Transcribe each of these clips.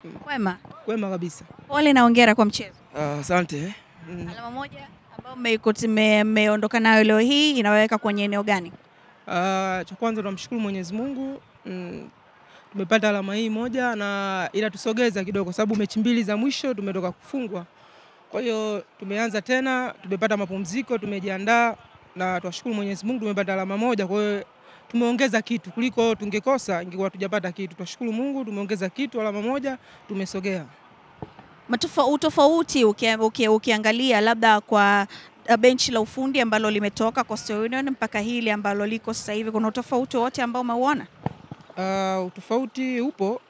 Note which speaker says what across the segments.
Speaker 1: Kwema?
Speaker 2: Kwema kabisa.
Speaker 1: Pole na hongera kwa mchezo.
Speaker 2: Asante.
Speaker 1: Alama moja ambayo mmeondoka nayo leo hii inaweka kwenye eneo gani?
Speaker 2: Cha kwanza tunamshukuru Mwenyezi Mungu. Tumepata alama hii moja na inatusogeza kidogo kwa sababu mechi mbili za mwisho tumetoka kufungwa. Kwa hiyo tumeanza tena, tumepata mapumziko, tumejiandaa na tunashukuru Mwenyezi Mungu tumepata alama moja. Kwa hiyo tumeongeza kitu kuliko tungekosa ingekuwa hatujapata kitu. Tunashukuru Mungu tumeongeza kitu, alama moja, tumesogea.
Speaker 1: Utofauti ukiangalia labda kwa benchi la ufundi ambalo limetoka Coastal Union mpaka hili ambalo liko sasa hivi, kuna utofauti wote ambao umeuona?
Speaker 2: Utofauti upo,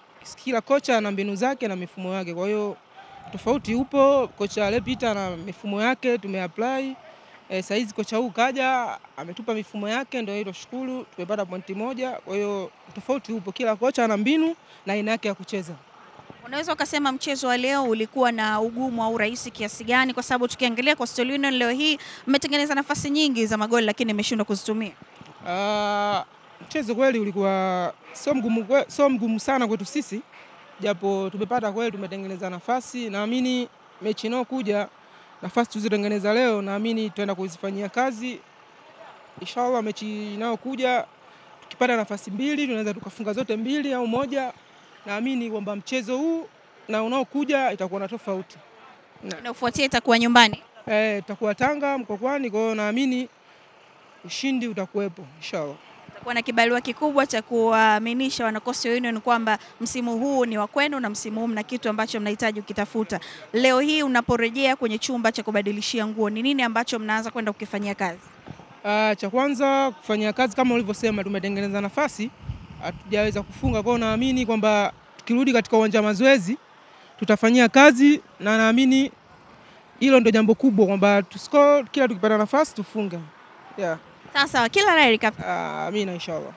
Speaker 2: kila kocha ana mbinu zake na mifumo yake. Kwa hiyo tofauti upo, kocha aliyepita na mifumo yake tumeapply. Sasa hizi kocha huu kaja ametupa mifumo yake, ndio hilo shukuru tumepata pointi moja. Kwa hiyo tofauti upo, kila kocha ana mbinu na aina yake ya kucheza.
Speaker 1: Unaweza ukasema mchezo wa leo ulikuwa na ugumu au rahisi kiasi gani, kwa sababu tukiangalia Coastal Union leo hii mmetengeneza nafasi nyingi za magoli lakini mmeshindwa kuzitumia?
Speaker 2: Mchezo kweli ulikuwa sio mgumu sana kwetu sisi, japo tumepata kweli, tumetengeneza nafasi. Naamini mechi inayokuja nafasi tuzizotengeneza leo naamini tutaenda kuzifanyia kazi. Inshallah mechi inayokuja tukipata nafasi mbili tunaweza tukafunga zote mbili au moja. Naamini kwamba mchezo huu na unaokuja itakuwa na tofauti.
Speaker 1: Inafuatia itakuwa nyumbani.
Speaker 2: Itakuwa Tanga Mkwakwani, kwa hiyo naamini ushindi utakuwepo inshallah.
Speaker 1: Itakuwa na kibarua kikubwa cha kuaminisha wana Coastal Union kwamba msimu huu ni wa kwenu na msimu huu mna kitu ambacho mnahitaji kukitafuta. Leo hii unaporejea kwenye chumba cha kubadilishia nguo, ni nini ambacho mnaanza kwenda kukifanyia kazi?
Speaker 2: Cha kwanza kufanyia kazi kama ulivyosema, tumetengeneza nafasi hatujaweza kufunga. Kwa hiyo naamini kwamba tukirudi katika uwanja wa mazoezi tutafanyia kazi, na naamini hilo ndio jambo kubwa kwamba tuscore kila tukipata nafasi tufunge.
Speaker 1: Sasa kila la heri.
Speaker 2: Amina inshallah.